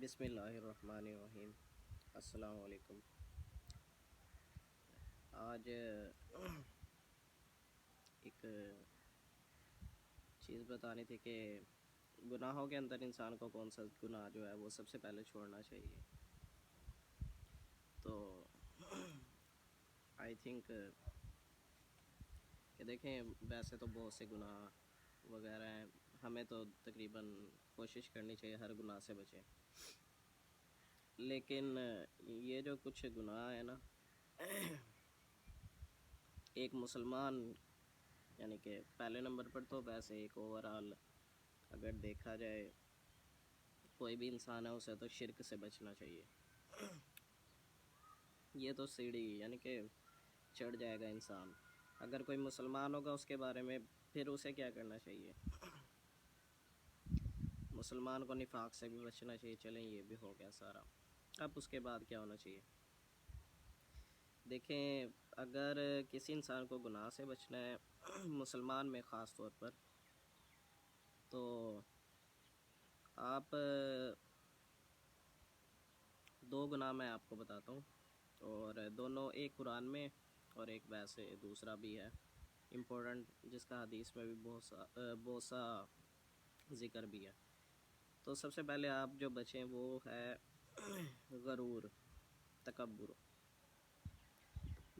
بسم اللہ الرحمن الرحیم۔ السلام علیکم۔ آج ایک چیز بتانی تھی کہ گناہوں کے اندر انسان کو کون سا گناہ جو ہے وہ سب سے پہلے چھوڑنا چاہیے۔ تو آئی تھنک کہ دیکھیں، ویسے تو بہت سے گناہ وغیرہ ہیں، ہمیں تو تقریباً کوشش کرنی چاہیے ہر گناہ سے بچیں، لیکن یہ جو کچھ گناہ ہیں نا، ایک مسلمان یعنی کہ پہلے نمبر پر تو ویسے ایک اوورآل اگر دیکھا جائے کوئی بھی انسان ہے اسے تو شرک سے بچنا چاہیے۔ یہ تو سیڑھی یعنی کہ چڑھ جائے گا انسان۔ اگر کوئی مسلمان ہوگا اس کے بارے میں پھر اسے کیا کرنا چاہیے؟ مسلمان کو نفاق سے بھی بچنا چاہیے، چلیں یہ بھی ہو گیا سارا۔ اب اس کے بعد کیا ہونا چاہیے؟ دیکھیں، اگر کسی انسان کو گناہ سے بچنا ہے، مسلمان میں خاص طور پر، تو آپ دو گناہ میں آپ کو بتاتا ہوں، اور دونوں ایک قرآن میں اور ایک ویسے دوسرا بھی ہے امپورٹنٹ، جس کا حدیث میں بھی بہت سا ذکر بھی ہے۔ تو سب سے پہلے آپ جو بچیں وہ ہے غرور، تکبر۔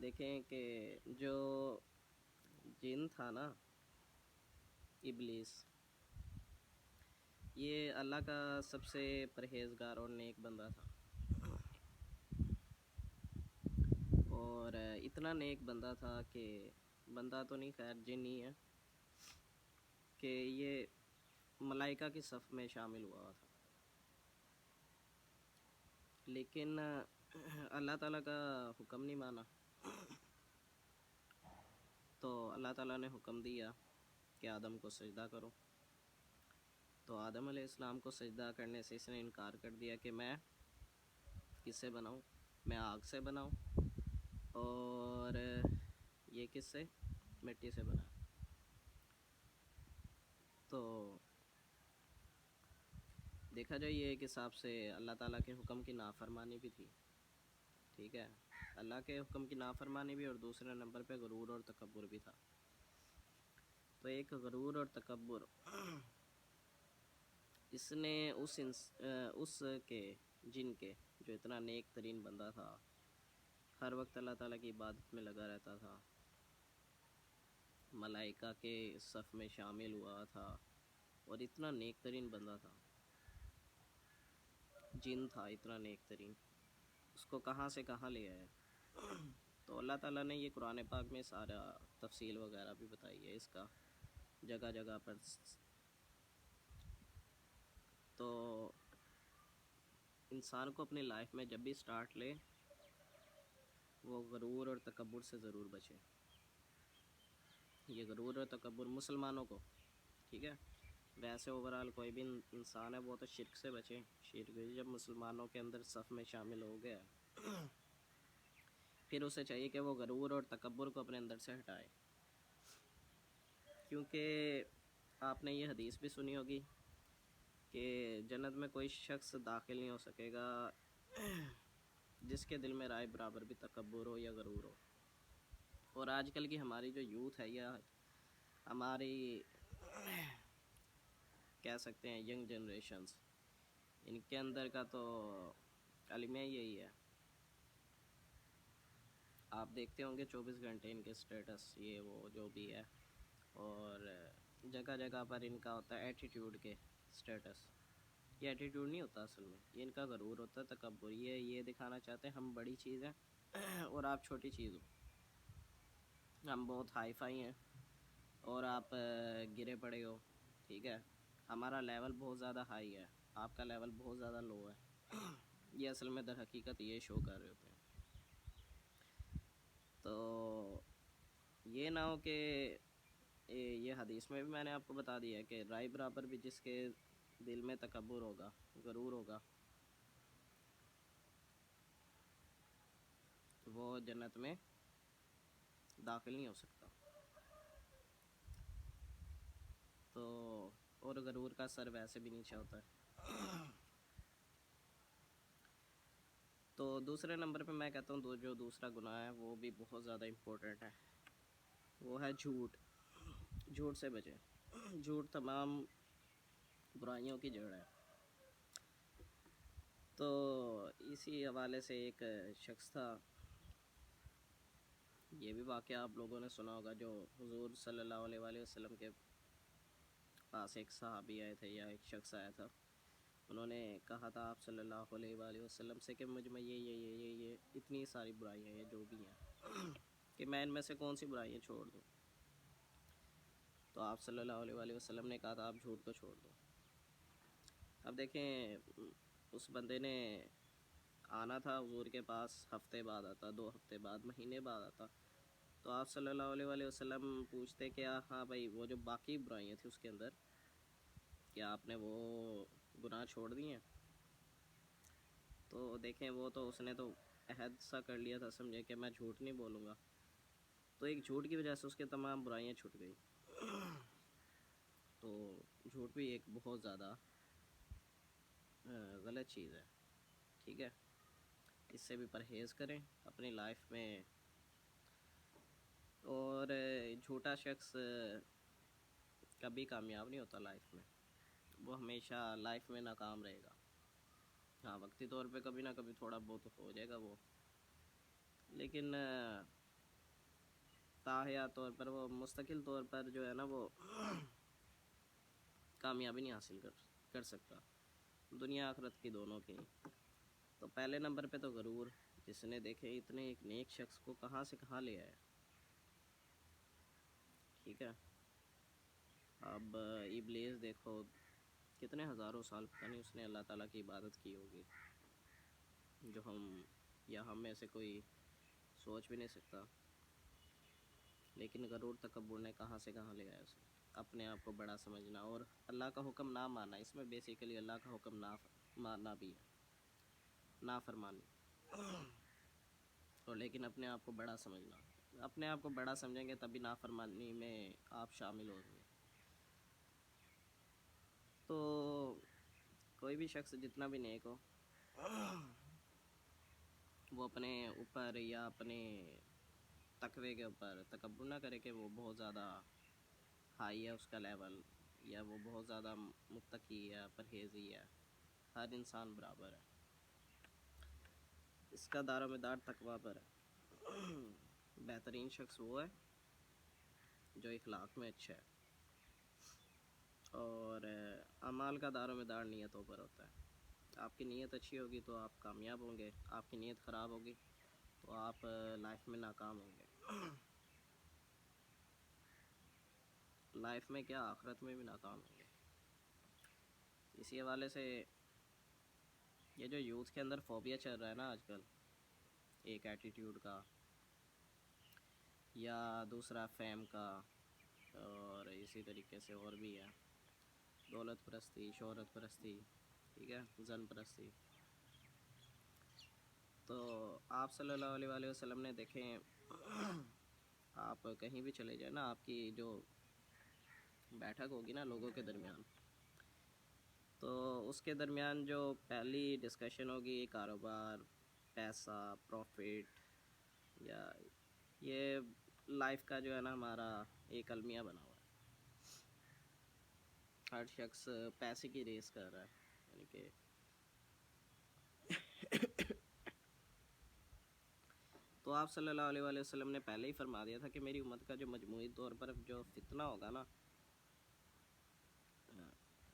دیکھیں کہ جو جن تھا نا، ابلیس، یہ اللہ کا سب سے پرہیزگار اور نیک بندہ تھا، اور اتنا نیک بندہ تھا کہ بندہ تو نہیں، خیر جن ہی ہے، کہ یہ ملائکہ کی صف میں شامل ہوا تھا، لیکن اللہ تعالیٰ کا حکم نہیں مانا۔ تو اللہ تعالیٰ نے حکم دیا کہ آدم کو سجدہ کرو، تو آدم علیہ السلام کو سجدہ کرنے سے اس نے انکار کر دیا کہ میں کس سے بناؤں؟ میں آگ سے بناؤں، اور یہ کس سے؟ مٹی سے بنا۔ تو دیکھا جائے یہ ایک حساب سے اللہ تعالیٰ کے حکم کی نافرمانی بھی تھی، ٹھیک ہے، اللہ کے حکم کی نافرمانی بھی، اور دوسرے نمبر پہ غرور اور تکبر بھی تھا۔ تو ایک غرور اور تکبر، اس نے اس کے جن کے جو اتنا نیک ترین بندہ تھا، ہر وقت اللہ تعالیٰ کی عبادت میں لگا رہتا تھا، ملائکہ کے صف میں شامل ہوا تھا، اور اتنا نیک ترین بندہ تھا، جن تھا اتنا نیک ترین، اس کو کہاں سے کہاں لے آیا؟ تو اللہ تعالیٰ نے یہ قرآن پاک میں سارا تفصیل وغیرہ بھی بتائی ہے اس کا، جگہ جگہ پر۔ تو انسان کو اپنی لائف میں جب بھی سٹارٹ لے، وہ غرور اور تکبر سے ضرور بچے۔ یہ غرور اور تکبر مسلمانوں کو، ٹھیک ہے، ویسے اوورآل کوئی بھی انسان ہے وہ تو شرک سے بچے۔ شرک جب مسلمانوں کے اندر صف میں شامل ہو گیا، پھر اسے چاہیے کہ وہ غرور اور تکبر کو اپنے اندر سے ہٹائے، کیونکہ آپ نے یہ حدیث بھی سنی ہوگی کہ جنت میں کوئی شخص داخل نہیں ہو سکے گا جس کے دل میں رائے برابر بھی تکبر ہو یا غرور ہو۔ اور آج کل کی ہماری جو یوتھ ہے یا ہماری کہہ سکتے ہیں ینگ جنریشنز، ان کے اندر کا تو کلمہ یہی ہے، آپ دیکھتے ہوں گے 24 گھنٹے ان کے سٹیٹس یہ وہ جو بھی ہے، اور جگہ جگہ پر ان کا ہوتا ہے ایٹیٹیوڈ کے سٹیٹس۔ یہ ایٹیٹیوڈ نہیں ہوتا اصل میں، یہ ان کا غرور ہوتا ہے، تکبر۔ یہ دکھانا چاہتے ہیں ہم بڑی چیز ہیں اور آپ چھوٹی چیز ہو، ہم بہت ہائی فائی ہیں اور آپ گرے پڑے ہو، ٹھیک ہے، ہمارا لیول بہت زیادہ ہائی ہے، آپ کا لیول بہت زیادہ لو ہے۔ یہ اصل میں در حقیقت یہ شو کر رہے ہوتے ہیں۔ تو یہ نہ ہو کہ یہ حدیث میں بھی میں نے آپ کو بتا دیا ہے کہ رائے برابر بھی جس کے دل میں تکبر ہوگا، غرور ہوگا، وہ جنت میں داخل نہیں ہو سکتا۔ تو اور غرور کا سر ویسے بھی نیچے ہوتا ہے۔ دوسرے نمبر پہ میں کہتا ہوں جو دوسرا گناہ ہے وہ بھی بہت زیادہ امپورٹنٹ ہے، وہ ہے جھوٹ۔ جھوٹ سے بچیں، جھوٹ تمام برائیوں کی جڑ ہے۔ تو اسی حوالے سے ایک شخص تھا، یہ بھی واقعہ آپ لوگوں نے سنا ہوگا، جو حضور صلی اللہ علیہ وآلہ وسلم کے پاس ایک صحابی آئے تھے یا ایک شخص آیا تھا، انہوں نے کہا تھا آپ صلی اللہ علیہ وآلہ وسلم سے کہ مجھ میں یہ اتنی ساری برائیاں ہیں جو بھی ہیں کہ میں ان میں سے کون سی برائیاں چھوڑ دوں۔ تو آپ صلی اللہ علیہ وآلہ وسلم نے کہا تھا آپ جھوٹ کو چھوڑ دو۔ اب دیکھیں اس بندے نے آنا تھا حضور کے پاس، ہفتے بعد آتا، 2 ہفتے بعد، مہینے بعد آتا، تو آپ صلی اللہ علیہ وآلہ وسلم پوچھتے کہ ہاں بھائی وہ جو باقی برائیاں تھیں اس کے اندر، کیا آپ نے وہ گناہ چھوڑ دیے ہیں؟ تو دیکھیں وہ تو اس نے تو عہد سا کر لیا تھا، سمجھے کہ میں جھوٹ نہیں بولوں گا، تو ایک جھوٹ کی وجہ سے اس کے تمام برائیاں چھٹ گئی۔ تو جھوٹ بھی ایک بہت زیادہ غلط چیز ہے، ٹھیک ہے، اس سے بھی پرہیز کریں اپنی لائف میں۔ اور جھوٹا شخص کبھی کامیاب نہیں ہوتا لائف میں، وہ ہمیشہ لائف میں ناکام رہے گا۔ ہاں وقتی طور پہ کبھی نہ کبھی تھوڑا بہت ہو جائے گا وہ، لیکن تاحیات طور پر وہ مستقل طور پر جو ہے نا وہ کامیابی نہیں حاصل کر سکتا، دنیا آخرت کی دونوں کی۔ تو پہلے نمبر پہ تو غرور، جس نے دیکھے اتنے ایک نیک شخص کو کہاں سے کہاں لے آیا، ٹھیک ہے۔ اب ابلیس دیکھو کتنے ہزاروں سال پتہ نہیں اس نے اللہ تعالیٰ کی عبادت کی ہوگی، جو ہم میں سے کوئی سوچ بھی نہیں سکتا، لیکن غرور تکبر نے کہاں سے کہاں لے آیا اسے، اپنے آپ کو بڑا سمجھنا اور اللہ کا حکم نہ ماننا، اس میں بیسیکلی اللہ کا حکم نہ ماننا بھی ہے، نافرمانی، اور لیکن اپنے آپ کو بڑا سمجھنا، اپنے آپ کو بڑا سمجھیں گے تبھی نافرمانی میں آپ شامل ہوں گے۔ تو کوئی بھی شخص جتنا بھی نیک ہو، وہ اپنے اوپر یا اپنے تقوی کے اوپر تکبر نہ کرے کہ وہ بہت زیادہ ہائی ہے اس کا لیول، یا وہ بہت زیادہ متقی ہے، پرہیزی ہے۔ ہر انسان برابر ہے، اس کا دار و مدار تقوی پر ہے۔ بہترین شخص وہ ہے جو اخلاق میں اچھا ہے، اور اعمال کا دار و مدار نیتوں پر ہوتا ہے۔ آپ کی نیت اچھی ہوگی تو آپ کامیاب ہوں گے، آپ کی نیت خراب ہوگی تو آپ لائف میں ناکام ہوں گے، لائف میں کیا آخرت میں بھی ناکام ہوں گے۔ اسی حوالے سے یہ جو یوتھ کے اندر فوبیا چل رہا ہے نا آج کل، ایک ایٹیٹیوڈ کا یا دوسرا فیم کا، اور اسی طریقے سے اور بھی ہے، دولت پرستی، شہرت پرستی، ٹھیک ہے، زن پرستی۔ تو آپ صلی اللہ علیہ وآلہ وسلم نے دیکھیں، آپ کہیں بھی چلے جائیں نا، آپ کی جو بیٹھک ہوگی نا لوگوں کے درمیان، تو اس کے درمیان جو پہلی ڈسکشن ہوگی کاروبار، پیسہ، پروفٹ، یا یہ لائف کا جو ہے نا ہمارا ایک المیہ بنا ہوا ہے، ہر شخص پیسے کی ریس کر رہا ہے، یعنی کہ تو آپ صلی اللہ علیہ وآلہ وسلم نے پہلے ہی فرما دیا تھا کہ میری امت کا جو مجموعی طور پر جو فتنہ ہوگا نا،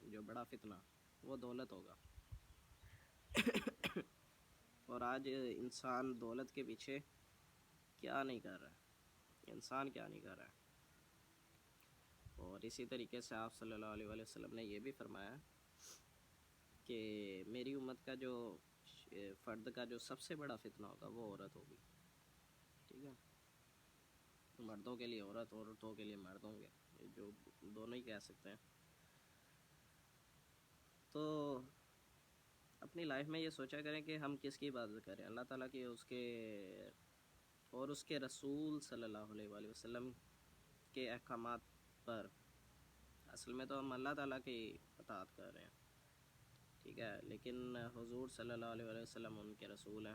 جو بڑا فتنہ، وہ دولت ہوگا۔ اور آج انسان دولت کے پیچھے کیا نہیں کر رہا ہے، انسان کیا نہیں کر رہا ہے۔ اور اسی طریقے سے آپ صلی اللہ علیہ وآلہ وسلم نے یہ بھی فرمایا کہ میری امت کا جو فرد کا جو سب سے بڑا فتنہ ہوگا وہ عورت ہوگی، ٹھیک ہے، مردوں کے لیے عورت، عورتوں کے لیے مرد ہوں گے، جو دونوں ہی کہہ سکتے ہیں۔ تو اپنی لائف میں یہ سوچا کریں کہ ہم کس کی عبادت کریں، اللہ تعالیٰ کی، اس کے اور اس کے رسول صلی اللہ علیہ وآلہ وسلم کے احکامات پر۔ اصل میں تو ہم اللہ تعالیٰ کی اطاعت کر رہے ہیں، ٹھیک ہے، لیکن حضور صلی اللہ علیہ وآلہ وسلم ان کے رسول ہیں،